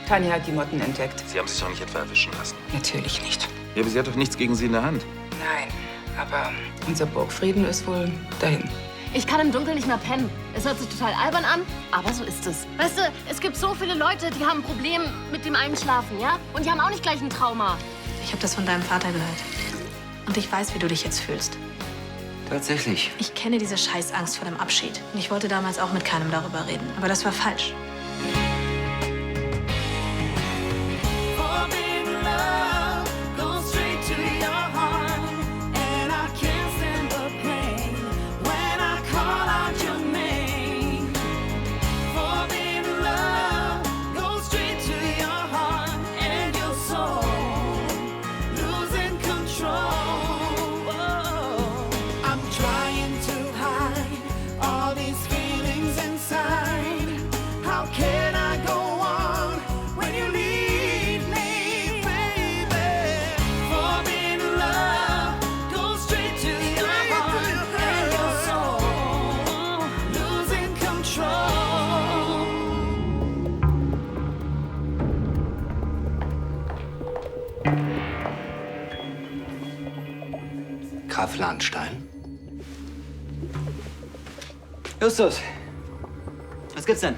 Tanja hat die Motten entdeckt. Sie haben sich doch nicht etwa erwischen lassen? Natürlich nicht. Ja, aber sie hat doch nichts gegen Sie in der Hand. Nein, aber unser Burgfrieden ist wohl dahin. Ich kann im Dunkeln nicht mehr pennen. Es hört sich total albern an, aber so ist es. Weißt du, es gibt so viele Leute, die haben ein Problem mit dem Einschlafen, ja? Und die haben auch nicht gleich ein Trauma. Ich habe das von deinem Vater gehört. Und ich weiß, wie du dich jetzt fühlst. Tatsächlich. Ich kenne diese Scheißangst vor dem Abschied. Und ich wollte damals auch mit keinem darüber reden. Aber das war falsch. Graf Lahnstein? Justus, was gibt's denn?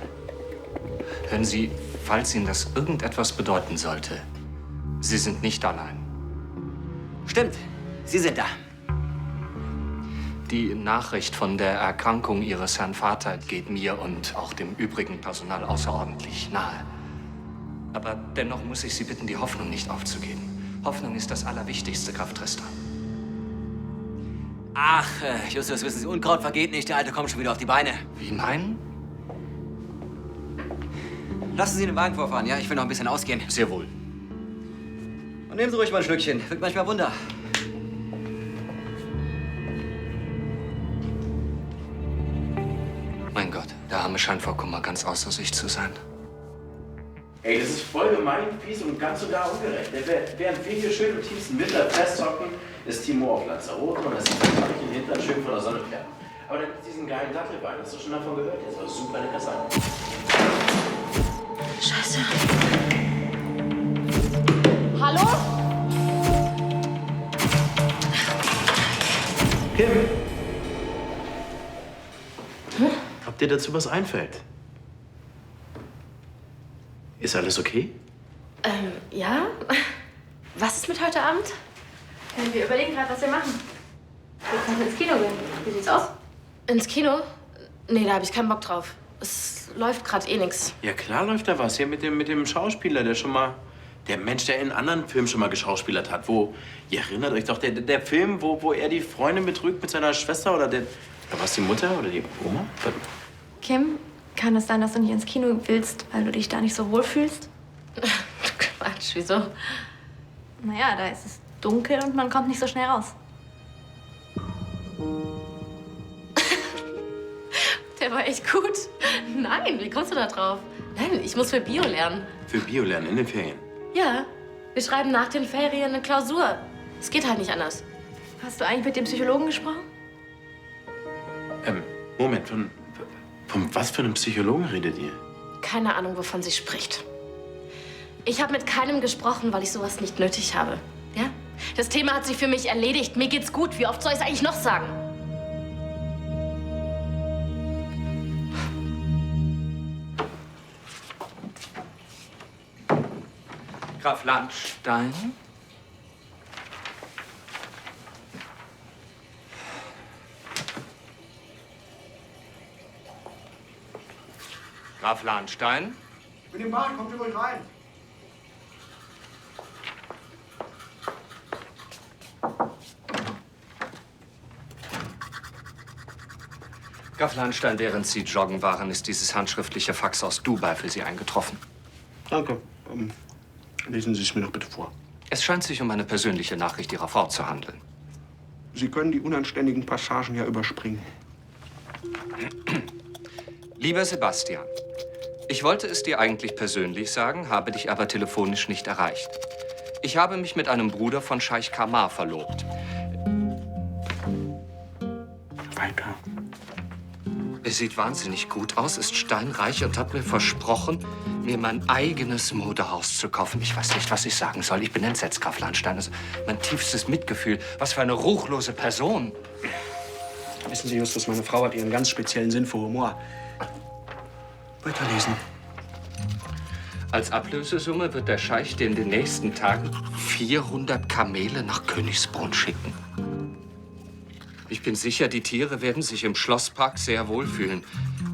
Hören Sie, falls Ihnen das irgendetwas bedeuten sollte, Sie sind nicht allein. Stimmt, Sie sind da. Die Nachricht von der Erkrankung Ihres Herrn Vater geht mir und auch dem übrigen Personal außerordentlich nahe. Aber dennoch muss ich Sie bitten, die Hoffnung nicht aufzugeben. Hoffnung ist das Allerwichtigste, Graf Tristan. Ach, Justus, wissen Sie, Unkraut vergeht nicht. Der Alte kommt schon wieder auf die Beine. Wie meinen? Lassen Sie den Wagen vorfahren, ja? Ich will noch ein bisschen ausgehen. Sehr wohl. Und nehmen Sie ruhig mal ein Schlückchen. Wirkt manchmal Wunder. Mein Gott, der Arme scheint vor Kummer ganz außer sich zu sein. Ey, das ist voll gemein, fies und ganz und gar ungerecht. Während wir hier schön im tiefsten Winter festhocken, ist Timo auf Lanzarote und das ist den Hintern schön von der Sonne färben. Aber dann gibt's diesen geilen Dattelwein, hast du schon davon gehört? Der soll super lecker sein. Scheiße. Hallo? Kim! Ob dir dazu was einfällt? Ist alles okay? Ja? Was ist mit heute Abend? Wir überlegen gerade, was wir machen. Wir können ins Kino gehen. Wie sieht's aus? Ins Kino? Nee, da habe ich keinen Bock drauf. Es läuft gerade eh nix. Ja klar läuft da was. Hier mit dem Schauspieler, der Mensch, der in anderen Filmen schon mal geschauspielert hat. Ihr erinnert euch doch, der Film, wo er die Freundin betrügt mit seiner Schwester oder war es die Mutter oder die Oma? Kim, kann es sein, dass du nicht ins Kino willst, weil du dich da nicht so wohl fühlst? Quatsch, wieso? Naja, da ist es dunkel und man kommt nicht so schnell raus. Der war echt gut. Nein, wie kommst du da drauf? Nein, ich muss für Bio lernen. Für Bio lernen in den Ferien. Ja, wir schreiben nach den Ferien eine Klausur. Es geht halt nicht anders. Hast du eigentlich mit dem Psychologen gesprochen? Moment, von was für einem Psychologen redet ihr? Keine Ahnung, wovon sie spricht. Ich habe mit keinem gesprochen, weil ich sowas nicht nötig habe. Ja? Das Thema hat sich für mich erledigt. Mir geht's gut. Wie oft soll ich es eigentlich noch sagen? Graf Lahnstein? Graf Lahnstein? Ich bin im Bad, kommt ihr ruhig rein. Graf Lahnstein, während Sie joggen waren, ist dieses handschriftliche Fax aus Dubai für Sie eingetroffen. Danke. Lesen Sie es mir doch bitte vor. Es scheint sich um eine persönliche Nachricht Ihrer Frau zu handeln. Sie können die unanständigen Passagen ja überspringen. Lieber Sebastian, ich wollte es dir eigentlich persönlich sagen, habe dich aber telefonisch nicht erreicht. Ich habe mich mit einem Bruder von Scheich Kamar verlobt. Weiter. Er sieht wahnsinnig gut aus, ist steinreich und hat mir versprochen, mir mein eigenes Modehaus zu kaufen. Ich weiß nicht, was ich sagen soll. Ich bin entsetzt, Graf Lahnstein. Also mein tiefstes Mitgefühl. Was für eine ruchlose Person. Wissen Sie, Justus, meine Frau hat ihren ganz speziellen Sinn für Humor. Weiterlesen. Als Ablösesumme wird der Scheich dir in den nächsten Tagen 400 Kamele nach Königsbrunn schicken. Ich bin sicher, die Tiere werden sich im Schlosspark sehr wohlfühlen.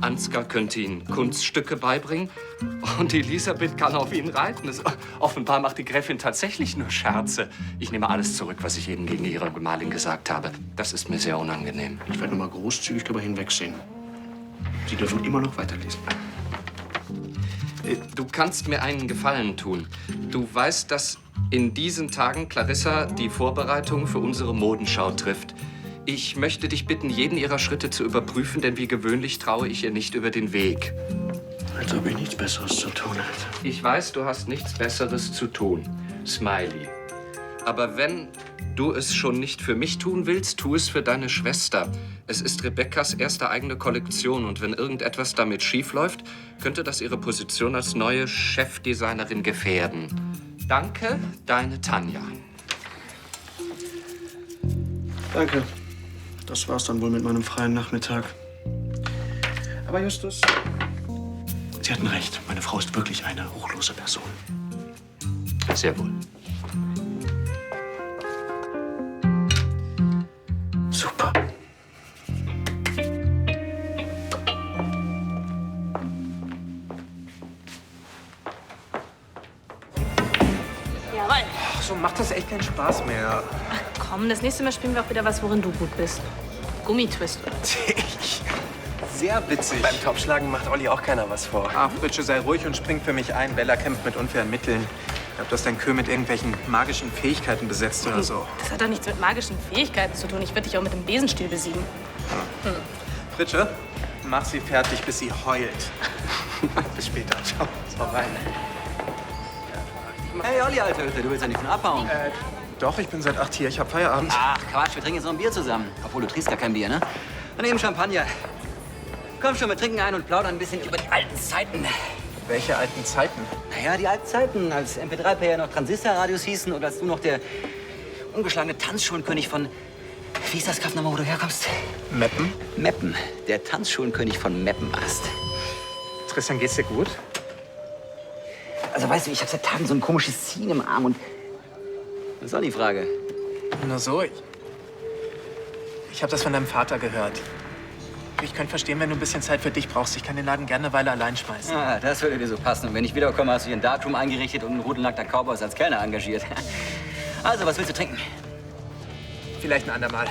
Ansgar könnte ihnen Kunststücke beibringen und Elisabeth kann auf ihnen reiten. Offenbar macht die Gräfin tatsächlich nur Scherze. Ich nehme alles zurück, was ich eben gegen ihre Gemahlin gesagt habe. Das ist mir sehr unangenehm. Ich werde nur mal großzügig darüber hinwegsehen. Sie dürfen immer noch weiterlesen. Du kannst mir einen Gefallen tun. Du weißt, dass in diesen Tagen Clarissa die Vorbereitungen für unsere Modenschau trifft. Ich möchte dich bitten, jeden ihrer Schritte zu überprüfen, denn wie gewöhnlich traue ich ihr nicht über den Weg. Als ob ich nichts Besseres zu tun hätte. Ich weiß, du hast nichts Besseres zu tun. Smiley. Aber wenn du es schon nicht für mich tun willst, tu es für deine Schwester. Es ist Rebekkas erste eigene Kollektion und wenn irgendetwas damit schiefläuft, könnte das ihre Position als neue Chefdesignerin gefährden. Danke, deine Tanja. Danke. Das war's dann wohl mit meinem freien Nachmittag. Aber Justus, Sie hatten recht. Meine Frau ist wirklich eine ruchlose Person. Sehr wohl. Super. Jawohl. Ach, so macht das echt keinen Spaß mehr. Ach komm, das nächste Mal spielen wir auch wieder was, worin du gut bist. Gummitwist oder so. Sehr witzig. Beim Topfschlagen macht Olli auch keiner was vor. Ach, Fritsche, sei ruhig und spring für mich ein. Bella kämpft mit unfairen Mitteln. Ich glaube, dass dein Kö mit irgendwelchen magischen Fähigkeiten besetzt oder so. Das hat doch nichts mit magischen Fähigkeiten zu tun. Ich würde dich auch mit dem Besenstiel besiegen. Fritsche, mach sie fertig, bis sie heult. Bis später. Ciao. Hau rein. Hey, Olli, alte Hütte, du willst ja nicht von abhauen. Doch, ich bin seit 8 hier. Ich hab Feierabend. Ach, Quatsch, wir trinken jetzt noch ein Bier zusammen. Obwohl, du trinkst gar kein Bier, ne? Dann eben Champagner. Komm schon, wir trinken ein und plaudern ein bisschen über die alten Zeiten. Welche alten Zeiten? Naja, die alten Zeiten, als MP3-Player noch Transistorradios hießen und als du noch der ungeschlagene Tanzschulenkönig von... Wie ist das Kaff nochmal, wo du herkommst? Meppen? Meppen. Der Tanzschulenkönig von Meppen warst. Tristan, geht's dir gut? Also, weißt du, ich hab seit Tagen so ein komisches Ziehen im Arm und... Was soll die Frage? Nur so. Ich hab das von deinem Vater gehört. Ich könnte verstehen, wenn du ein bisschen Zeit für dich brauchst. Ich kann den Laden gerne eine Weile allein schmeißen. Ah, das würde dir so passen. Und wenn ich wiederkomme, hast du hier ein Darkroom eingerichtet und einen rudelnackter Cowboy als Kellner engagiert. Also, was willst du trinken? Vielleicht ein andermal.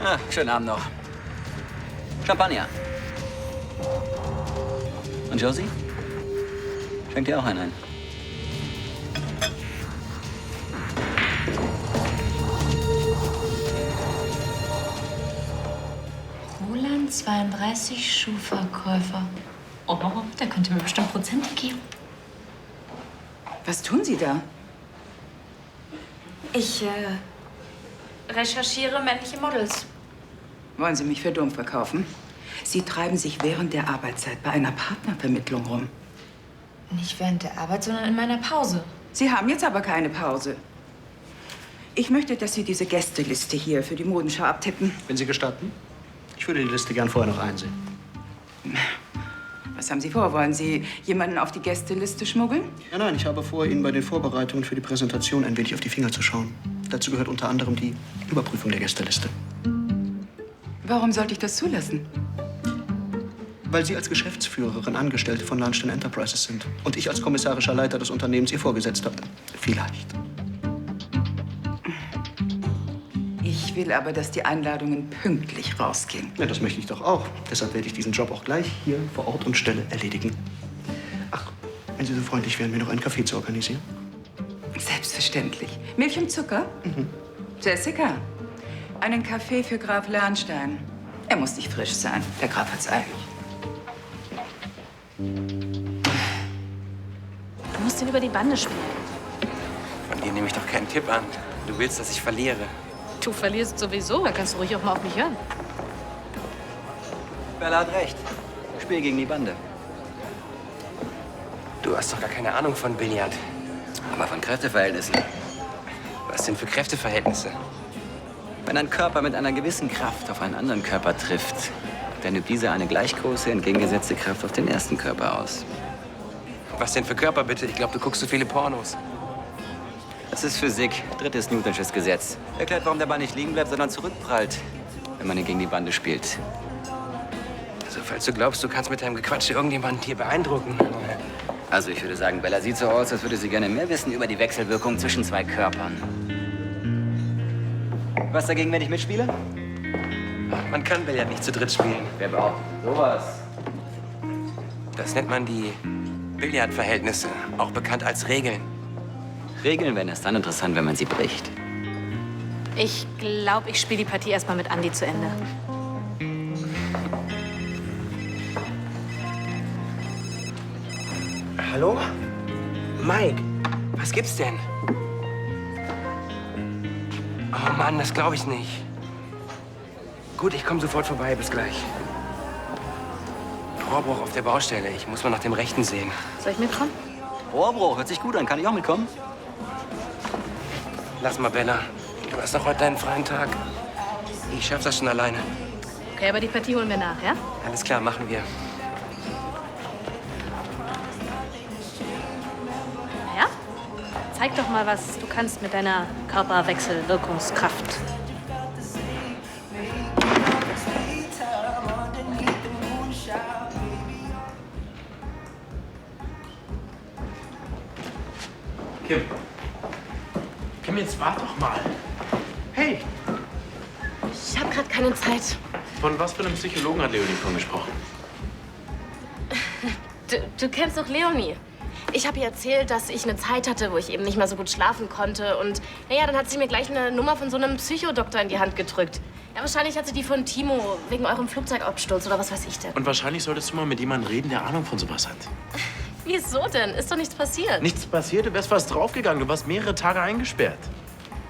Ah, schönen Abend noch. Champagner. Und Josie? Schenkt dir auch einen ein. Roland, 32, Schuhverkäufer. Oh, der könnte mir bestimmt Prozente geben. Was tun Sie da? Ich recherchiere männliche Models. Wollen Sie mich für dumm verkaufen? Sie treiben sich während der Arbeitszeit bei einer Partnervermittlung rum. Nicht während der Arbeit, sondern in meiner Pause. Sie haben jetzt aber keine Pause. Ich möchte, dass Sie diese Gästeliste hier für die Modenschau abtippen. Wenn Sie gestatten, ich würde die Liste gern vorher noch einsehen. Was haben Sie vor? Wollen Sie jemanden auf die Gästeliste schmuggeln? Ja, nein, ich habe vor, Ihnen bei den Vorbereitungen für die Präsentation ein wenig auf die Finger zu schauen. Dazu gehört unter anderem die Überprüfung der Gästeliste. Warum sollte ich das zulassen? Weil Sie als Geschäftsführerin Angestellte von Lahnstein Enterprises sind und ich als kommissarischer Leiter des Unternehmens Ihr Vorgesetzter. Vielleicht. Ich will aber, dass die Einladungen pünktlich rausgehen. Ja, das möchte ich doch auch. Deshalb werde ich diesen Job auch gleich hier vor Ort und Stelle erledigen. Ach, wenn Sie so freundlich wären, mir noch einen Kaffee zu organisieren. Selbstverständlich. Milch und Zucker? Jessica, einen Kaffee für Graf Lahnstein. Er muss nicht frisch sein. Der Graf hat's eilig. Du musst ihn über die Bande spielen. Von dir nehme ich doch keinen Tipp an. Du willst, dass ich verliere. Du verlierst sowieso. Da kannst du ruhig auch mal auf mich hören. Bella hat recht. Spiel gegen die Bande. Du hast doch gar keine Ahnung von Billard. Aber von Kräfteverhältnissen. Was denn für Kräfteverhältnisse? Wenn ein Körper mit einer gewissen Kraft auf einen anderen Körper trifft, dann übt dieser eine gleich große, entgegengesetzte Kraft auf den ersten Körper aus. Was denn für Körper, bitte? Ich glaube, du guckst so viele Pornos. Das ist Physik, 3. Newtonsches Gesetz. Erklärt, warum der Ball nicht liegen bleibt, sondern zurückprallt, wenn man ihn gegen die Bande spielt. Also, falls du glaubst, du kannst mit deinem Gequatsche irgendjemanden hier beeindrucken. Also, ich würde sagen, Bella sieht so aus, als würde sie gerne mehr wissen über die Wechselwirkung zwischen zwei Körpern. Was dagegen, wenn ich mitspiele? Man kann Billard nicht zu dritt spielen. Wer behauptet sowas? Das nennt man die Billardverhältnisse, auch bekannt als Regeln. Regeln werden erst dann interessant, wenn man sie bricht. Ich glaube, ich spiele die Partie erstmal mit Andi zu Ende. Hallo? Mike, was gibt's denn? Oh Mann, das glaube ich nicht. Gut, ich komme sofort vorbei. Bis gleich. Rohrbruch auf der Baustelle. Ich muss mal nach dem Rechten sehen. Soll ich mitkommen? Rohrbruch, hört sich gut an. Kann ich auch mitkommen? Lass mal, Bella. Du hast doch heute deinen freien Tag. Ich schaff das schon alleine. Okay, aber die Partie holen wir nach, ja? Alles klar, machen wir. Ja? Zeig doch mal, was du kannst mit deiner Körperwechselwirkungskraft. Kim, jetzt wart doch mal. Hey, Ich habe gerade keine Zeit. von was für einem Psychologen hat Leonie von gesprochen? Du kennst doch Leonie. Ich habe ihr erzählt, dass ich eine Zeit hatte, wo ich eben nicht mehr so gut schlafen konnte. Und naja, dann hat sie mir gleich eine Nummer von so einem Psychodoktor in die Hand gedrückt. Ja, wahrscheinlich hat sie die von Timo wegen eurem Flugzeugabsturz oder was weiß ich denn. Und wahrscheinlich solltest du mal mit jemandem reden, der Ahnung von sowas hat. Wieso denn? Ist doch nichts passiert. Nichts passiert, du wärst fast draufgegangen. Du warst mehrere Tage eingesperrt.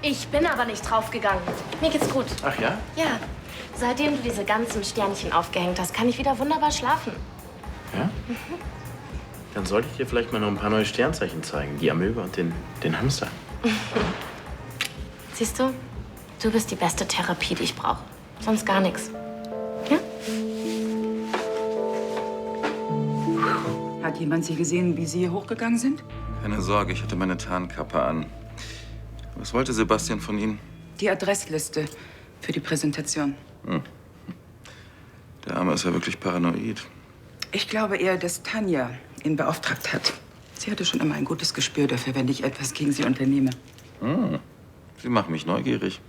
Ich bin aber nicht draufgegangen. Mir geht's gut. Ach ja? Ja. Seitdem du diese ganzen Sternchen aufgehängt hast, kann ich wieder wunderbar schlafen. Ja? Dann sollte ich dir vielleicht mal noch ein paar neue Sternzeichen zeigen. Die Amöbe und den Hamster. Siehst du? Du bist die beste Therapie, die ich brauche. Sonst gar nichts. Ja? Hat jemand Sie gesehen, wie Sie hier hochgegangen sind? Keine Sorge, ich hatte meine Tarnkappe an. Was wollte Sebastian von Ihnen? Die Adressliste für die Präsentation. Der Arme ist ja wirklich paranoid. Ich glaube eher, dass Tanja ihn beauftragt hat. Sie hatte schon immer ein gutes Gespür dafür, wenn ich etwas gegen sie unternehme. Sie machen mich neugierig.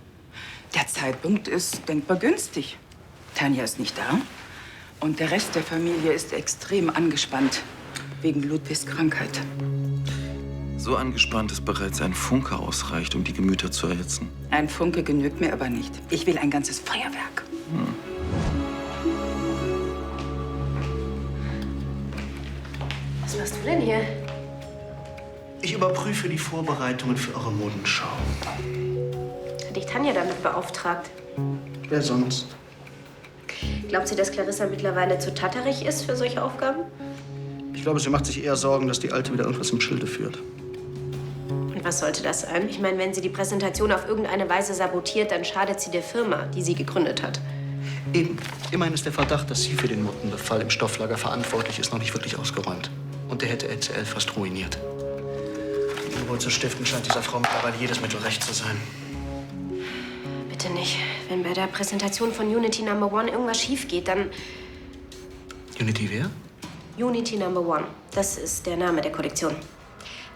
Der Zeitpunkt ist denkbar günstig. Tanja ist nicht da und der Rest der Familie ist extrem angespannt wegen Ludwigs Krankheit. So angespannt, dass bereits ein Funke ausreicht, um die Gemüter zu erhitzen. Ein Funke genügt mir aber nicht. Ich will ein ganzes Feuerwerk. Was machst du denn hier? Ich überprüfe die Vorbereitungen für eure Modenschau. Hat dich Tanja damit beauftragt? Wer sonst? Glaubt sie, dass Clarissa mittlerweile zu tatterig ist für solche Aufgaben? Ich glaube, sie macht sich eher Sorgen, dass die Alte wieder irgendwas im Schilde führt. Und was sollte das sein? Ich meine, wenn sie die Präsentation auf irgendeine Weise sabotiert, dann schadet sie der Firma, die sie gegründet hat. Eben. Immerhin ist der Verdacht, dass sie für den Mottenbefall im Stofflager verantwortlich ist, noch nicht wirklich ausgeräumt. Und der hätte LCL fast ruiniert. Unruhe zu stiften scheint dieser Frau mittlerweile jedes Mittel recht zu sein. Bitte nicht. Wenn bei der Präsentation von Unity No. 1 irgendwas schief geht, dann... Unity wer? Unity No. 1. Das ist der Name der Kollektion.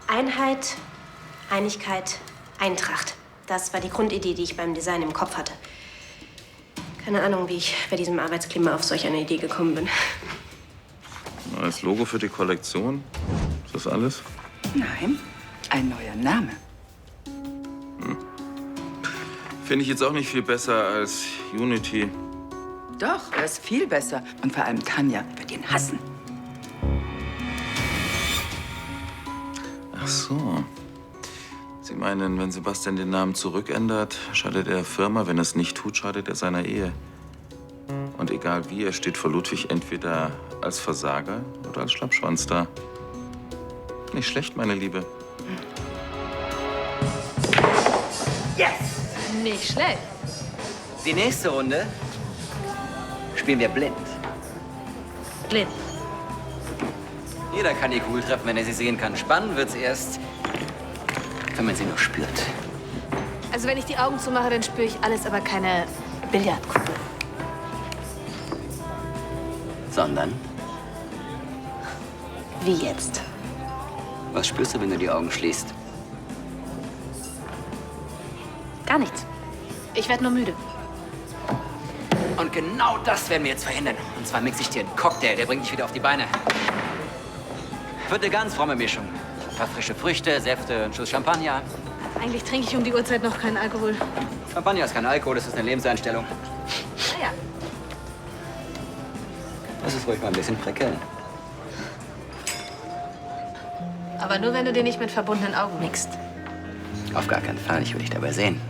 Einheit, Einigkeit, Eintracht. Das war die Grundidee, die ich beim Design im Kopf hatte. Keine Ahnung, wie ich bei diesem Arbeitsklima auf solch eine Idee gekommen bin. Neues Logo für die Kollektion? Ist das alles? Nein, ein neuer Name. Finde ich jetzt auch nicht viel besser als Unity. Doch, er ist viel besser. Und vor allem Tanja wird ihn hassen. Ach so. Sie meinen, wenn Sebastian den Namen zurückändert, schadet er der Firma. Wenn er es nicht tut, schadet er seiner Ehe. Und egal wie, er steht vor Ludwig entweder als Versager oder als Schlappschwanz da. Nicht schlecht, meine Liebe. Yes! Nicht schlecht. Die nächste Runde spielen wir blind. Blind. Jeder kann die Kugel treffen, wenn er sie sehen kann. Spannend wird's erst, wenn man sie nur spürt. Also wenn ich die Augen zumache, dann spüre ich alles, aber keine Billardkugel. Sondern? Wie jetzt? Was spürst du, wenn du die Augen schließt? Gar nichts. Ich werde nur müde. Und genau das werden wir jetzt verhindern. Und zwar mixe ich dir einen Cocktail, der bringt dich wieder auf die Beine. Wird eine ganz fromme Mischung. Ein paar frische Früchte, Säfte, ein Schuss Champagner. Eigentlich trinke ich um die Uhrzeit noch keinen Alkohol. Champagner ist kein Alkohol, das ist eine Lebenseinstellung. Naja. Lass es ruhig mal ein bisschen prickeln. Aber nur, wenn du den nicht mit verbundenen Augen mixt. Auf gar keinen Fall, ich will dich dabei sehen.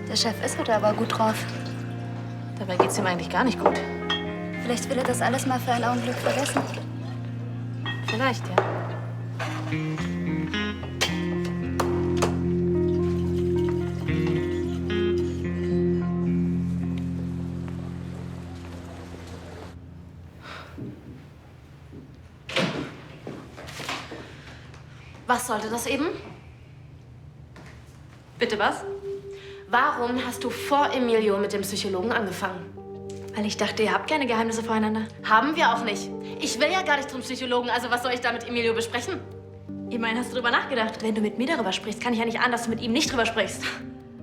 Der Chef ist heute aber gut drauf. Dabei geht's ihm eigentlich gar nicht gut. Vielleicht will er das alles mal für einen Augenblick vergessen. Vielleicht, ja. Was sollte das eben? Bitte was? Warum hast du vor Emilio mit dem Psychologen angefangen? Weil ich dachte, ihr habt keine Geheimnisse voreinander. Haben wir auch nicht. Ich will ja gar nicht zum Psychologen, also was soll ich da mit Emilio besprechen? Ich meine, hast du drüber nachgedacht? Wenn du mit mir darüber sprichst, kann ich ja nicht ahnen, dass du mit ihm nicht drüber sprichst.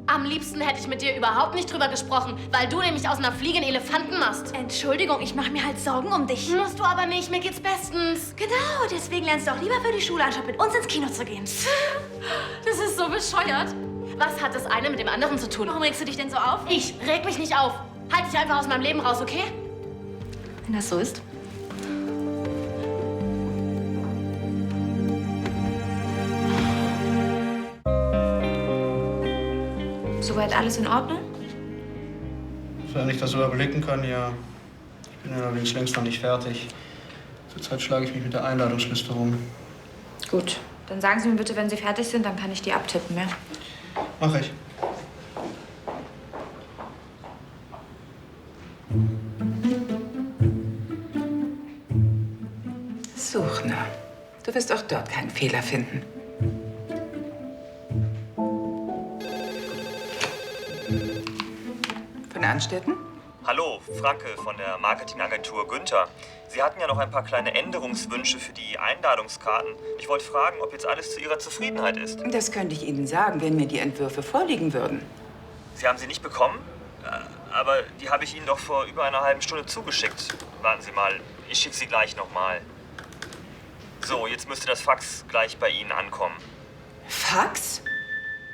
Am liebsten hätte ich mit dir überhaupt nicht drüber gesprochen, weil du nämlich aus einer Fliege einen Elefanten machst. Entschuldigung, ich mache mir halt Sorgen um dich. Musst du aber nicht, mir geht's bestens. Genau, deswegen lernst du auch lieber für die Schule, anstatt mit uns ins Kino zu gehen. Das ist so bescheuert. Was hat das eine mit dem anderen zu tun? Warum regst du dich denn so auf? Ich reg mich nicht auf. Halt dich einfach aus meinem Leben raus, okay? Wenn das so ist. Soweit alles in Ordnung? Sofern ich das so überblicken kann, ja. Ich bin allerdings längst noch nicht fertig. Zurzeit schlage ich mich mit der Einladungsliste rum. Gut, dann sagen Sie mir bitte, wenn Sie fertig sind, dann kann ich die abtippen, ja? Mach ich. Suchner, du wirst auch dort keinen Fehler finden. Von Anstetten? Hallo, Franke von der Marketingagentur Günther. Sie hatten ja noch ein paar kleine Änderungswünsche für die Einladungskarten. Ich wollte fragen, ob jetzt alles zu Ihrer Zufriedenheit ist. Das könnte ich Ihnen sagen, wenn mir die Entwürfe vorliegen würden. Sie haben sie nicht bekommen? Aber die habe ich Ihnen doch vor über einer halben Stunde zugeschickt. Warten Sie mal, ich schicke sie gleich nochmal. So, jetzt müsste das Fax gleich bei Ihnen ankommen. Fax?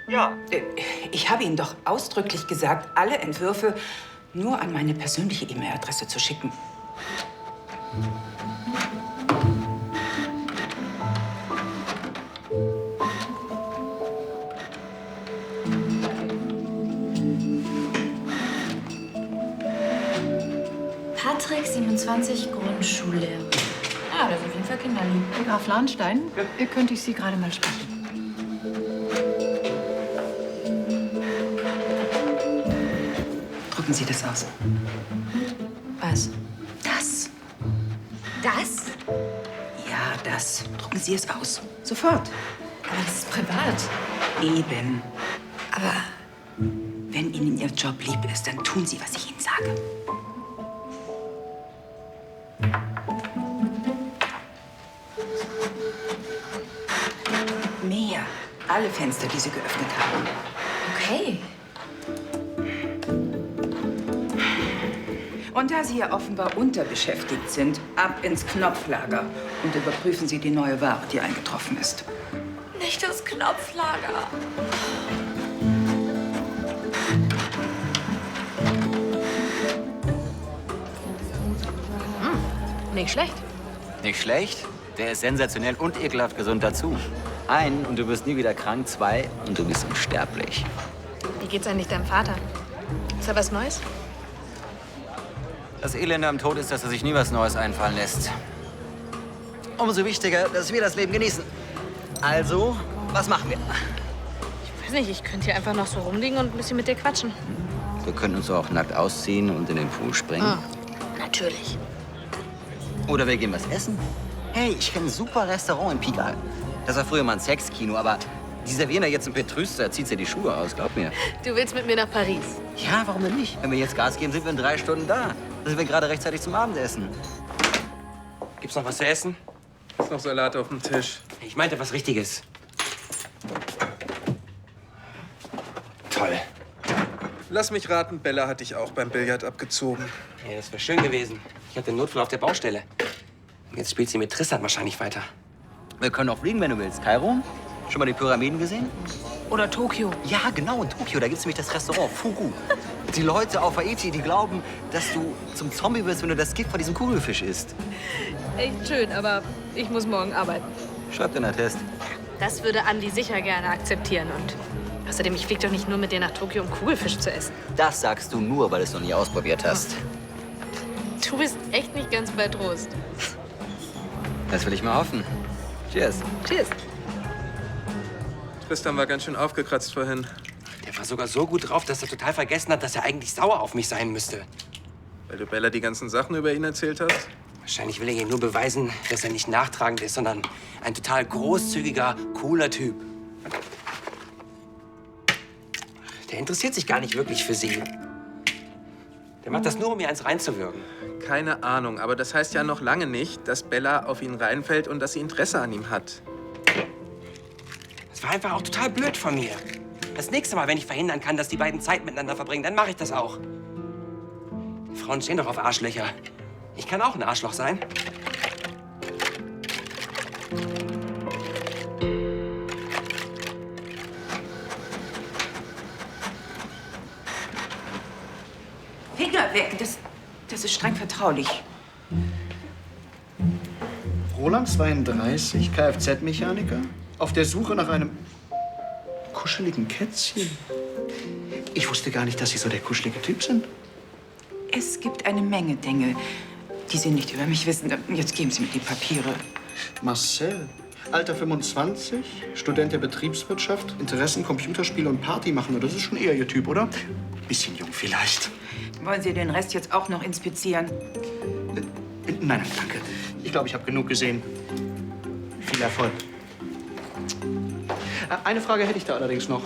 Ja. Ich habe Ihnen doch ausdrücklich gesagt, alle Entwürfe nur an meine persönliche E-Mail-Adresse zu schicken. Patrick, 27, Grundschullehrer. Ja, das ist auf jeden Fall kinderlieb. Graf Lahnstein, könnte ich Sie gerade mal sprechen? Drucken Sie das aus. Was? Das. Das? Ja, das. Drucken Sie es aus. Sofort. Aber das ist privat. Eben. Aber wenn Ihnen Ihr Job lieb ist, dann tun Sie, was ich Ihnen sage. Mehr. Alle Fenster, die Sie geöffnet haben. Okay. Und da Sie ja offenbar unterbeschäftigt sind, ab ins Knopflager und überprüfen Sie die neue Ware, die eingetroffen ist. Nicht das Knopflager. Nicht schlecht. Nicht schlecht? Der ist sensationell und ekelhaft gesund dazu. Ein, und du wirst nie wieder krank. Zwei, und du bist unsterblich. Wie geht's eigentlich deinem Vater? Ist er was Neues? Das Elende am Tod ist, dass er sich nie was Neues einfallen lässt. Umso wichtiger, dass wir das Leben genießen. Also, was machen wir? Ich weiß nicht, ich könnte hier einfach noch so rumliegen und ein bisschen mit dir quatschen. Wir können uns auch nackt ausziehen und in den Pool springen. Natürlich. Oder wir gehen was essen. Hey, ich kenne ein super Restaurant in Pigalle. Das war früher mal ein Sexkino, aber die servieren da jetzt ein Petrus, da zieht sie die Schuhe aus, glaub mir. Du willst mit mir nach Paris? Ja, warum denn nicht? Wenn wir jetzt Gas geben, sind wir in 3 Stunden da. Da sind wir gerade rechtzeitig zum Abendessen. Gibt's noch was zu essen? Ist noch Salat auf dem Tisch. Ich meinte was Richtiges. Toll. Lass mich raten, Bella hat dich auch beim Billard abgezogen. Ja, das wäre schön gewesen. Ich hatte einen Notfall auf der Baustelle. Und jetzt spielt sie mit Tristan wahrscheinlich weiter. Wir können auch fliegen, wenn du willst. Kairo? Schon mal die Pyramiden gesehen? Oder Tokio. Ja, genau, in Tokio. Da gibt's nämlich das Restaurant Fugu. Die Leute auf Haiti, die glauben, dass du zum Zombie wirst, wenn du das Gift von diesem Kugelfisch isst. Echt schön, aber ich muss morgen arbeiten. Schreib dir einen Attest. Das würde Andi sicher gerne akzeptieren. Und außerdem, ich flieg doch nicht nur mit dir nach Tokio, um Kugelfisch zu essen. Das sagst du nur, weil du es noch nie ausprobiert hast. Du bist echt nicht ganz bei Trost. Das will ich mal hoffen. Cheers. Cheers. Tristan war ganz schön aufgekratzt vorhin. Der war sogar so gut drauf, dass er total vergessen hat, dass er eigentlich sauer auf mich sein müsste. Weil du Bella die ganzen Sachen über ihn erzählt hast? Wahrscheinlich will er ihr nur beweisen, dass er nicht nachtragend ist, sondern ein total großzügiger, cooler Typ. Der interessiert sich gar nicht wirklich für sie. Der macht das nur, um ihr eins reinzuwirken. Keine Ahnung, aber das heißt ja noch lange nicht, dass Bella auf ihn reinfällt und dass sie Interesse an ihm hat. Das war einfach auch total blöd von mir. Das nächste Mal, wenn ich verhindern kann, dass die beiden Zeit miteinander verbringen, dann mache ich das auch. Frauen stehen doch auf Arschlöcher. Ich kann auch ein Arschloch sein. Finger weg, das ist streng vertraulich. Roland, 32, Kfz-Mechaniker, auf der Suche nach einem kuscheligen Kätzchen. Ich wusste gar nicht, dass Sie so der kuschelige Typ sind. Es gibt eine Menge Dinge, die Sie nicht über mich wissen. Jetzt geben Sie mir die Papiere. Marcel, Alter 25, Student der Betriebswirtschaft, Interessen, Computerspiele und Party machen. Das ist schon eher Ihr Typ, oder? Bisschen jung vielleicht. Wollen Sie den Rest jetzt auch noch inspizieren? Nein, danke. Ich glaube, ich habe genug gesehen. Viel Erfolg. Eine Frage hätte ich da allerdings noch.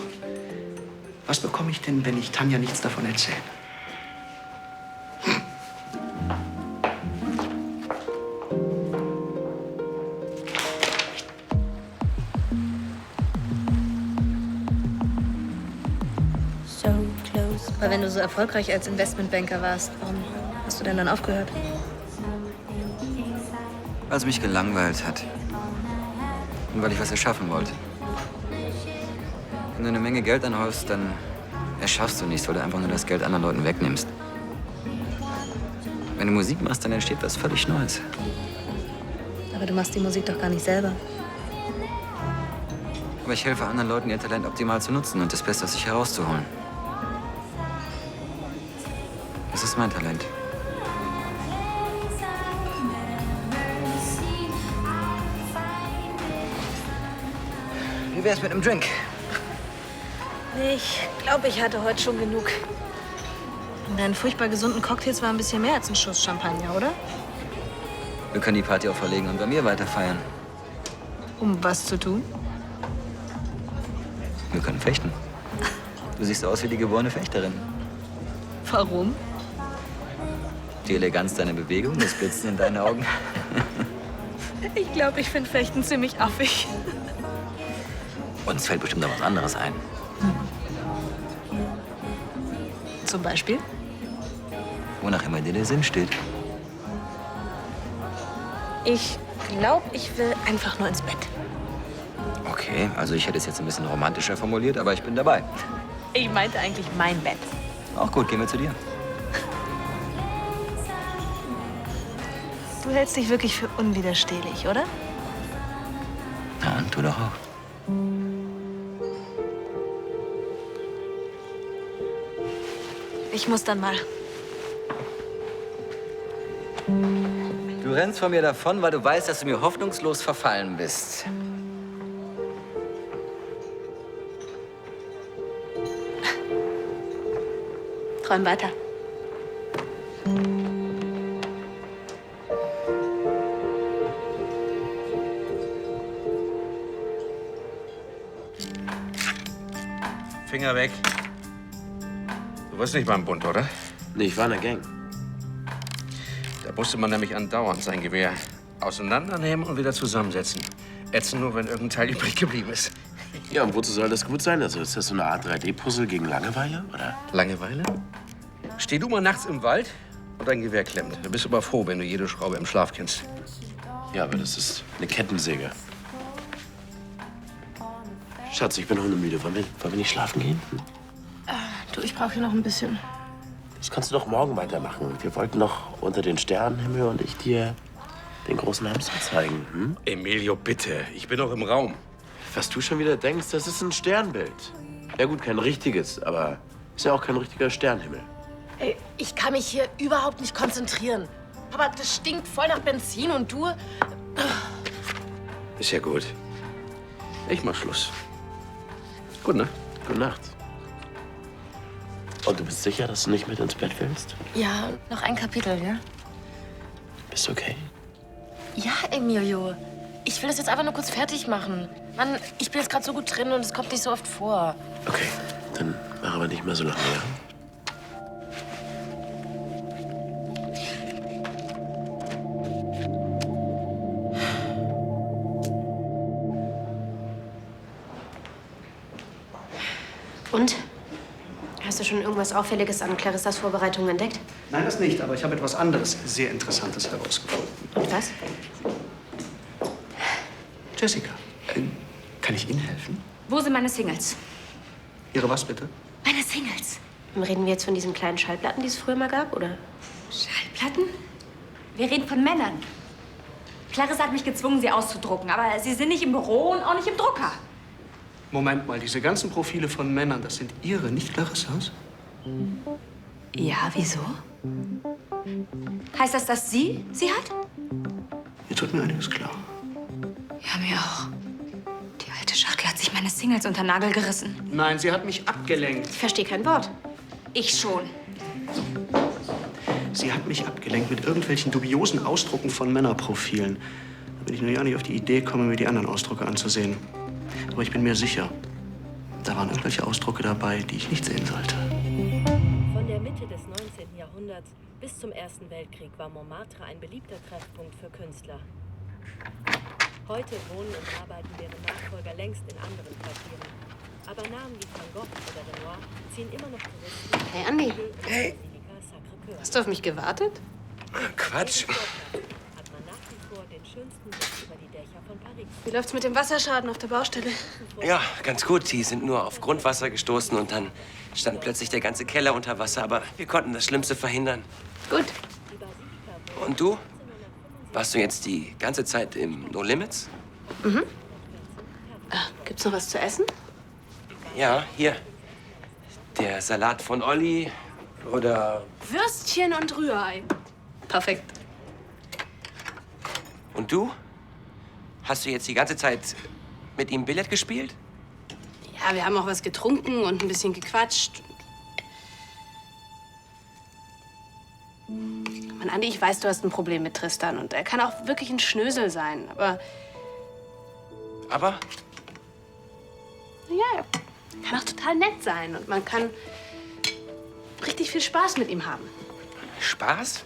Was bekomme ich denn, wenn ich Tanja nichts davon erzähle? Aber wenn du so erfolgreich als Investmentbanker warst, warum hast du denn dann aufgehört? Weil es mich gelangweilt hat. Und weil ich was erschaffen wollte. Wenn du eine Menge Geld anhäufst, dann erschaffst du nichts, weil du einfach nur das Geld anderen Leuten wegnimmst. Wenn du Musik machst, dann entsteht was völlig Neues. Aber du machst die Musik doch gar nicht selber. Aber ich helfe anderen Leuten, ihr Talent optimal zu nutzen und das Beste aus sich herauszuholen. Das ist mein Talent. Wie wär's mit einem Drink? Ich glaube, ich hatte heute schon genug. Und deinen furchtbar gesunden Cocktails war ein bisschen mehr als ein Schuss Champagner, oder? Wir können die Party auch verlegen und bei mir weiter feiern. Um was zu tun? Wir können fechten. Du siehst aus wie die geborene Fechterin. Warum? Die Eleganz deiner Bewegung, das Blitzen in deinen Augen. Ich glaube, ich finde Fechten ziemlich affig. Uns fällt bestimmt noch was anderes ein. Zum Beispiel? Wonach immer dir der Sinn steht. Ich glaube, ich will einfach nur ins Bett. Okay, also ich hätte es jetzt ein bisschen romantischer formuliert, aber ich bin dabei. Ich meinte eigentlich mein Bett. Auch gut, gehen wir zu dir. Du hältst dich wirklich für unwiderstehlich, oder? Ja, und du doch auch. Ich muss dann mal. Du rennst von mir davon, weil du weißt, dass du mir hoffnungslos verfallen bist. Träum weiter. Finger weg. Du warst nicht beim Bund, oder? Nee, ich war in der Gang. Da musste man nämlich andauernd sein Gewehr auseinandernehmen und wieder zusammensetzen. Ätzen nur, wenn irgendein Teil übrig geblieben ist. Ja, und wozu soll das gut sein? Also ist das so eine Art 3D-Puzzle gegen Langeweile, oder? Langeweile? Steh du mal nachts im Wald und dein Gewehr klemmt. Da bist du aber froh, wenn du jede Schraube im Schlaf kennst. Ja, aber das ist eine Kettensäge. Schatz, ich bin hundemüde. Wollen wir nicht schlafen gehen? Du, ich brauche hier noch ein bisschen. Das kannst du doch morgen weitermachen. Wir wollten doch unter den Sternenhimmel und ich dir den großen Hamster zeigen. Hm? Emilio, bitte. Ich bin doch im Raum. Was du schon wieder denkst, das ist ein Sternbild. Ja gut, kein richtiges, aber ist ja auch kein richtiger Sternenhimmel. Ey, ich kann mich hier überhaupt nicht konzentrieren. Papa, das stinkt voll nach Benzin und du... Ist ja gut. Ich mach Schluss. Gute Nacht. Gute Nacht. Und du bist sicher, dass du nicht mit ins Bett willst? Ja, noch ein Kapitel, ja? Bist du okay? Ja, Emilio. Ich will das jetzt einfach nur kurz fertig machen. Mann, ich bin jetzt gerade so gut drin und es kommt nicht so oft vor. Okay, dann mach aber nicht mehr so lange, ja? Und? Hast du schon irgendwas Auffälliges an Clarissas Vorbereitungen entdeckt? Nein, das nicht, aber ich habe etwas anderes sehr Interessantes herausgefunden. Und was? Jessica, kann ich Ihnen helfen? Wo sind meine Singles? Ihre was bitte? Meine Singles. Reden wir jetzt von diesen kleinen Schallplatten, die es früher mal gab, oder? Schallplatten? Wir reden von Männern. Clarissa hat mich gezwungen, sie auszudrucken, aber sie sind nicht im Büro und auch nicht im Drucker. Moment mal, diese ganzen Profile von Männern, das sind Ihre, nicht Clarissas? Ja, wieso? Heißt das, dass sie hat? Jetzt wird mir einiges klar. Ja, mir auch. Die alte Schachtel hat sich meine Singles unter den Nagel gerissen. Nein, sie hat mich abgelenkt. Ich verstehe kein Wort. Ich schon. Sie hat mich abgelenkt mit irgendwelchen dubiosen Ausdrucken von Männerprofilen. Da bin ich nur ja nicht auf die Idee gekommen, mir die anderen Ausdrucke anzusehen. Aber ich bin mir sicher, da waren irgendwelche Ausdrucke dabei, die ich nicht sehen sollte. Von der Mitte des 19. Jahrhunderts bis zum Ersten Weltkrieg war Montmartre ein beliebter Treffpunkt für Künstler. Heute wohnen und arbeiten deren Nachfolger längst in anderen Quartieren. Aber Namen wie Van Gogh oder Renoir ziehen immer noch Touristen. Hey, Andi. Hey. Hast du auf mich gewartet? Quatsch. Wie läuft's mit dem Wasserschaden auf der Baustelle? Ja, ganz gut. Die sind nur auf Grundwasser gestoßen und dann stand plötzlich der ganze Keller unter Wasser. Aber wir konnten das Schlimmste verhindern. Gut. Und du? Warst du jetzt die ganze Zeit im No Limits? Mhm. Gibt's noch was zu essen? Ja, hier. Der Salat von Olli oder... Würstchen und Rührei. Perfekt. Und du? Hast du jetzt die ganze Zeit mit ihm Billard gespielt? Ja, wir haben auch was getrunken und ein bisschen gequatscht. Mann, Andi, ich weiß, du hast ein Problem mit Tristan und er kann auch wirklich ein Schnösel sein, aber... Aber? Ja, er kann auch total nett sein und man kann richtig viel Spaß mit ihm haben. Spaß?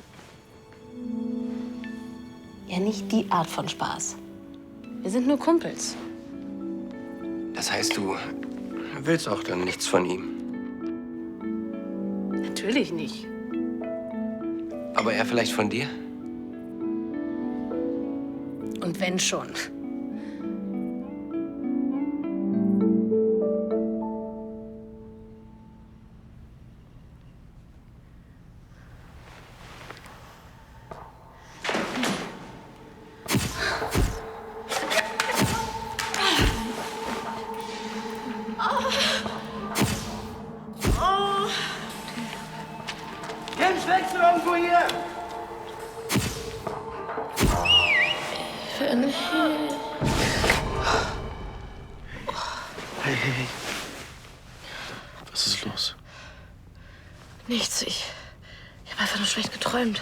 Ja, nicht die Art von Spaß. Wir sind nur Kumpels. Das heißt, du willst auch dann nichts von ihm? Natürlich nicht. Aber er vielleicht von dir? Und wenn schon. Kim, steckst du irgendwo hier? denn? Hey. Was ist los? Nichts. Ich habe einfach nur schlecht geträumt.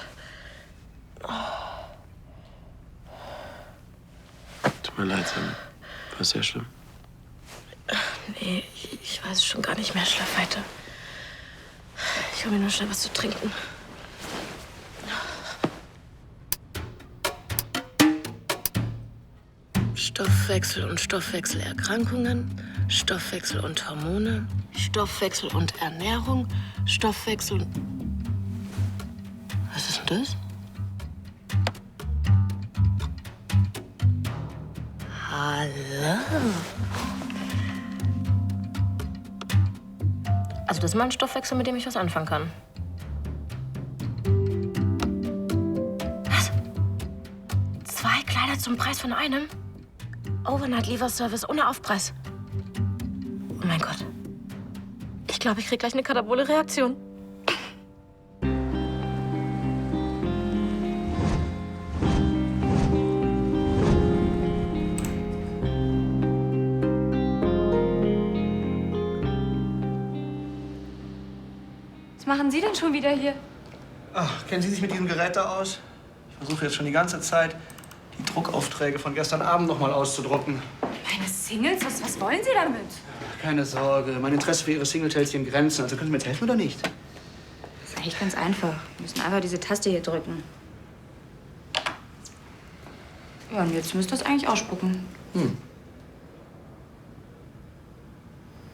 Tut mir leid, Sam. War sehr schlimm. Nee, ich weiß es schon gar nicht mehr. Schlaf weiter. Ich hole mir nur schnell was zu trinken. Stoffwechsel und Stoffwechselerkrankungen, Stoffwechsel und Hormone, Stoffwechsel und Ernährung, Stoffwechsel und... Was ist denn das? Hallo. Also das ist mal ein Stoffwechsel, mit dem ich was anfangen kann. Was? 2 Kleider zum Preis von einem? Overnight-Lieferservice ohne Aufpreis. Oh mein Gott. Ich glaube, ich krieg gleich eine katabole Reaktion. Was machen Sie denn schon wieder hier? Ach, kennen Sie sich mit diesem Gerät da aus? Ich versuche jetzt schon die ganze Zeit, die Druckaufträge von gestern Abend noch mal auszudrucken. Meine Singles? Was wollen Sie damit? Keine Sorge, mein Interesse für Ihre Singles hält sich in Grenzen. Also können Sie mir jetzt helfen oder nicht? Das ist echt ganz einfach. Wir müssen einfach diese Taste hier drücken. Ja, und jetzt müsst ihr das eigentlich ausspucken.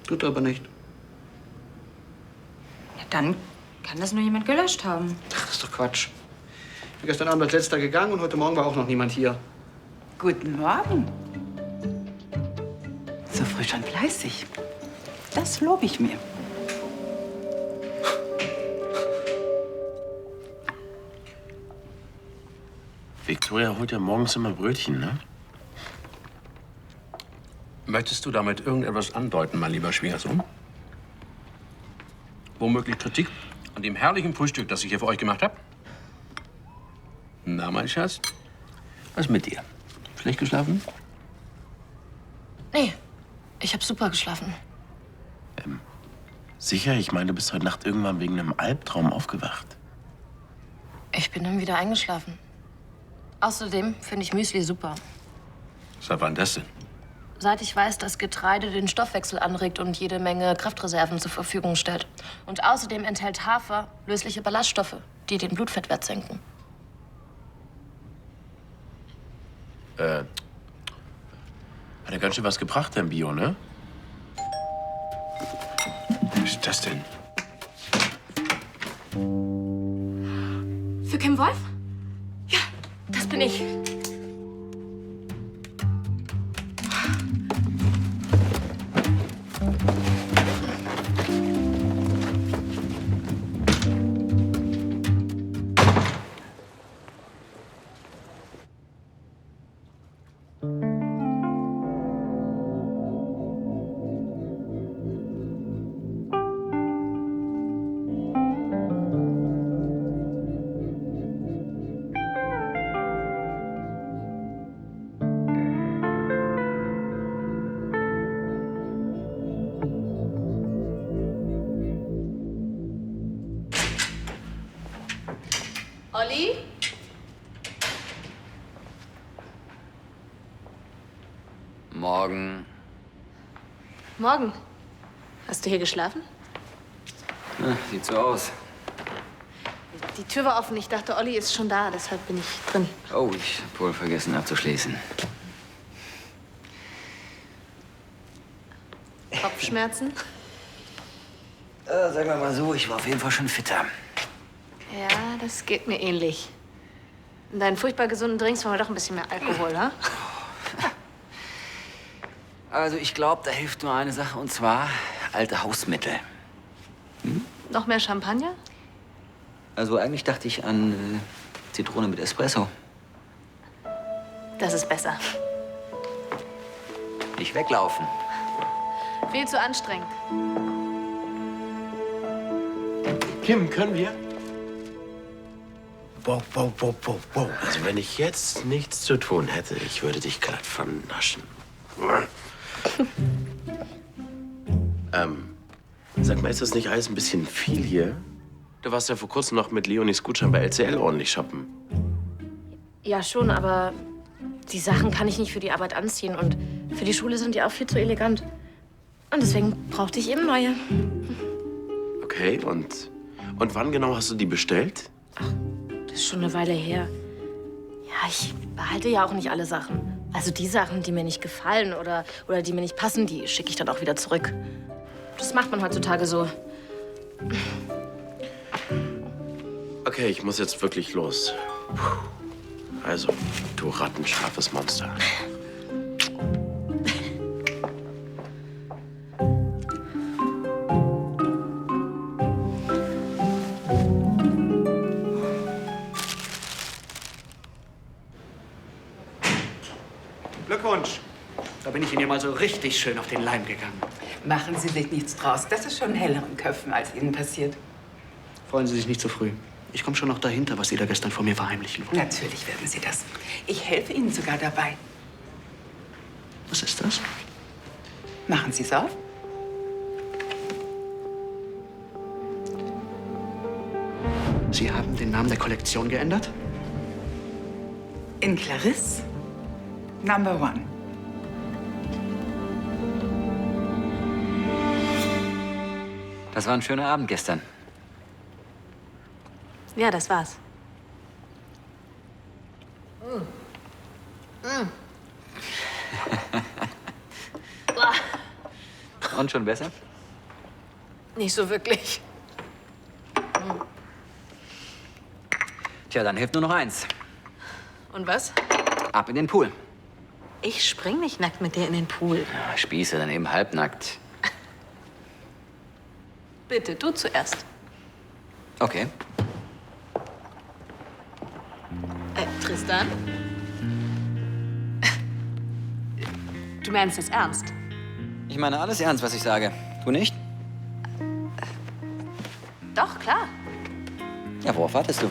Tut aber nicht. Ja, dann kann das nur jemand gelöscht haben. Ach, das ist doch Quatsch. Ich bin gestern Abend als Letzter gegangen und heute Morgen war auch noch niemand hier. Guten Morgen. So frisch und fleißig. Das lobe ich mir. Victoria holt ja morgens immer Brötchen, ne? Möchtest du damit irgendetwas andeuten, mein lieber Schwiegersohn? Womöglich Kritik an dem herrlichen Frühstück, das ich hier für euch gemacht habe? Na, mein Schatz, was ist mit dir? Schlecht geschlafen? Nee, ich habe super geschlafen. Sicher? Ich meine, du bist heute Nacht irgendwann wegen einem Albtraum aufgewacht. Ich bin dann wieder eingeschlafen. Außerdem finde ich Müsli super. Seit wann das denn? Seit ich weiß, dass Getreide den Stoffwechsel anregt und jede Menge Kraftreserven zur Verfügung stellt. Und außerdem enthält Hafer lösliche Ballaststoffe, die den Blutfettwert senken. Hat ja ganz schön was gebracht, dein Bio, ne? Was ist das denn? Für Kim Wolf? Ja, das bin ich. Olli? Morgen. Morgen. Hast du hier geschlafen? Na, sieht so aus. Die Tür war offen. Ich dachte, Olli ist schon da. Deshalb bin ich drin. Oh, ich hab wohl vergessen abzuschließen. Kopfschmerzen? Sagen wir mal so, ich war auf jeden Fall schon fitter. Ja, das geht mir ähnlich. In deinen furchtbar gesunden Drinks wollen wir doch ein bisschen mehr Alkohol, ha? Also ich glaube, da hilft nur eine Sache, und zwar alte Hausmittel. Noch mehr Champagner? Also eigentlich dachte ich an Zitrone mit Espresso. Das ist besser. Nicht weglaufen. Viel zu anstrengend. Kim, können wir? wow. Also wenn ich jetzt nichts zu tun hätte, ich würde dich glatt vernaschen. Sag mal, ist das nicht alles ein bisschen viel hier? Du warst ja vor kurzem noch mit Leonies Gutschein bei LCL ordentlich shoppen. Ja, schon, aber die Sachen kann ich nicht für die Arbeit anziehen. Und für die Schule sind die auch viel zu elegant. Und deswegen brauchte ich eben neue. Okay, und wann genau hast du die bestellt? Das ist schon eine Weile her. Ja, ich behalte ja auch nicht alle Sachen. Also die Sachen, die mir nicht gefallen oder die mir nicht passen, die schicke ich dann auch wieder zurück. Das macht man heutzutage so. Okay, ich muss jetzt wirklich los. Also, du rattenscharfes Monster. Glückwunsch. Da bin ich Ihnen ja mal so richtig schön auf den Leim gegangen. Machen Sie sich nichts draus. Das ist schon in helleren Köpfen, als Ihnen passiert. Freuen Sie sich nicht zu früh. Ich komme schon noch dahinter, was Sie da gestern vor mir verheimlichen wollen. Natürlich werden Sie das. Ich helfe Ihnen sogar dabei. Was ist das? Machen Sie es auf. Sie haben den Namen der Kollektion geändert? In Clarisse, Number 1. Das war ein schöner Abend gestern. Ja, das war's. Und schon besser? Nicht so wirklich. Tja, dann hilft nur noch eins. Und was? Ab in den Pool. Ich spring nicht nackt mit dir in den Pool. Ja, Spieße, dann eben halbnackt. Bitte, du zuerst. Okay. Tristan? Du meinst das ernst? Ich meine alles ernst, was ich sage. Du nicht? Doch, klar. Ja, worauf wartest du?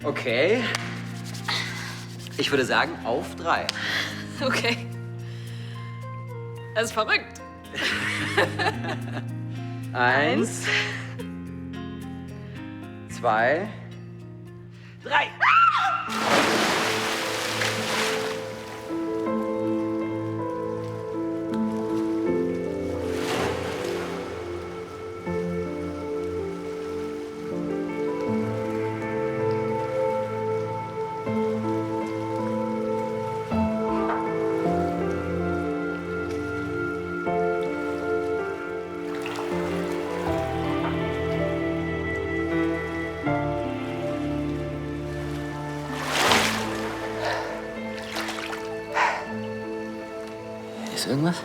Okay. Ich würde sagen, auf 3. Okay. Das ist verrückt. 1, 2, 3. Ist irgendwas?